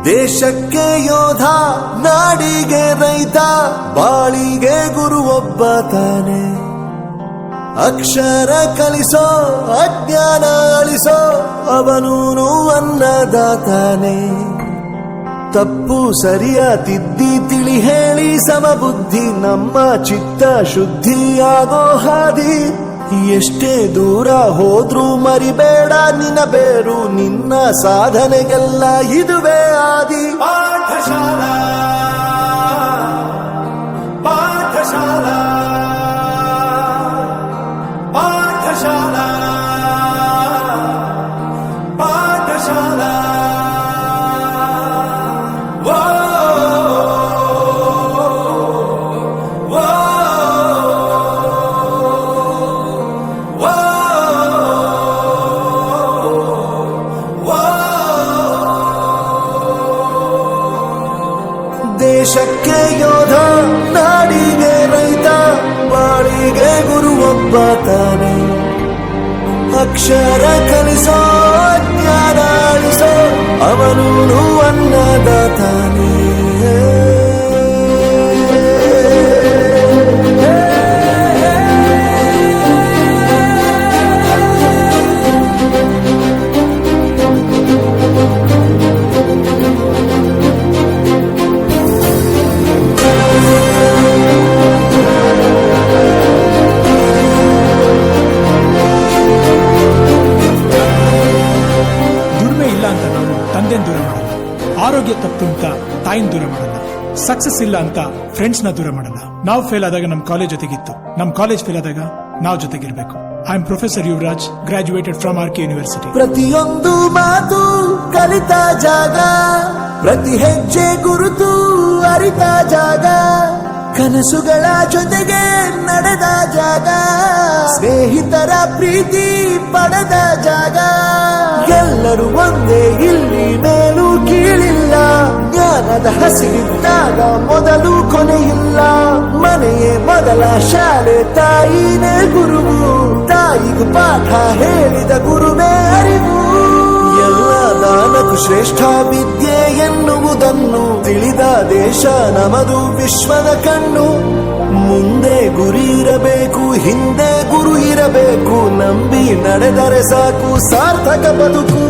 ದೇಶಕ್ಕೆ ಯೋಧ, ನಾಡಿಗೆ ರೈತ, ಬಾಳಿಗೆ ಗುರು ಒಬ್ಬ ತಾನೆ. ಅಕ್ಷರ ಕಲಿಸೋ, ಅಜ್ಞಾನ ಅಳಿಸೋ, ಅವನೂನು ಅನ್ನದಾತಾನೆ. ತಪ್ಪು ಸರಿಯ ತಿದ್ದಿ ತಿಳಿ ಹೇಳಿ ಸಮಬುದ್ಧಿ ನಮ್ಮ ಚಿತ್ತ ಶುದ್ಧಿಯಾಗೋ ಹಾದಿ. ಎಷ್ಟೇ ದೂರ ಹೋದ್ರೂ ಮರಿಬೇಡ ನಿನ್ನ ಬೇರು, ನಿನ್ನ ಸಾಧನೆಗೆಲ್ಲ ಇದುವೇ ಆದಿ. ಪಾಠಶಾಲಾ ಪಾಠಶಾಲಾ ಪಾಠಶಾಲಾ ಪಾಠಶಾಲಾ. ದೇಶಕ್ಕೆ ಯೋಧ, ನಾಡಿಗೆ ರೈತ, ಬಾಳಿಗೆ ಗುರು ಒಬ್ಬ ತಾನೆ. ಅಕ್ಷರ ಕಲಿಸೋ, ಜ್ಞಾನ ಅಳಿಸೋ, ಅವನೂನು ಅನ್ನದಾತಾನೆ. ತಂದೆನ್ ದೂರ ಮಾಡಲ್ಲ, ಆರೋಗ್ಯ ತಪ್ಪು ಅಂತ ತಾಯಿನ ದೂರ ಮಾಡಲ್ಲ, ಸಕ್ಸಸ್ ಇಲ್ಲ ಅಂತ ಫ್ರೆಂಡ್ಸ್ ನ ದೂರ ಮಾಡಲ್ಲ. ನಾವು ಫೇಲ್ ಆದಾಗ ನಮ್ ಕಾಲೇಜ್ ಜೊತೆಗಿತ್ತು, ನಮ್ ಕಾಲೇಜ್ ಫೇಲ್ ಆದಾಗ ನಾವು ಜೊತೆಗಿರ್ಬೇಕು. I am professor Yuvraj, graduated from R K university. ಪ್ರತಿಯೊಂದು ಮಾತು ಕಲಿತ ಜಾಗ, ಪ್ರತಿ ಹೆಜ್ಜೆ ಗುರುತು ಅರಿತ ಜಾಗ, ಕನಸುಗಳ ಜೊತೆಗೆ ನಡೆದ ಜಾಗ, ಸ್ನೇಹಿತರ ಪ್ರೀತಿ ಪಡೆದ ಜಾಗ. ಎಲ್ಲರೂ ಒಂದೇ ಇಲ್ಲಿ, ಮೇಲೂ ಕೀಳಿಲ್ಲ, ಜ್ಞಾನದ ಹಸಿರಿದ್ದಾಗ ಮೊದಲು ಕೊನೆಯಿಲ್ಲ. ಮನೆಯೇ ಮೊದಲ ಶಾಲೆ, ತಾಯಿನೇ ಗುರುವು, ತಾಯಿಗೂ ಪಾಠ ಹೇಳಿದ ಗುರುವೇ ಅರಿವು. ಎಲ್ಲ ದಾನಕ್ಕೂ ಶ್ರೇಷ್ಠ ವಿದ್ಯೆ ಎನ್ನುವುದನ್ನು ತಿಳಿದ ದೇಶ ನಮದು, ವಿಶ್ವದ ಕಣ್ಣು. ಮುಂದೆ ಗುರಿ ಇರಬೇಕು, ಹಿಂದೆ ಗುರು ಇರಬೇಕು, ನಂಬಿ ನಡೆದರೆ ಸಾಕು ಸಾರ್ಥಕ ಬದುಕು.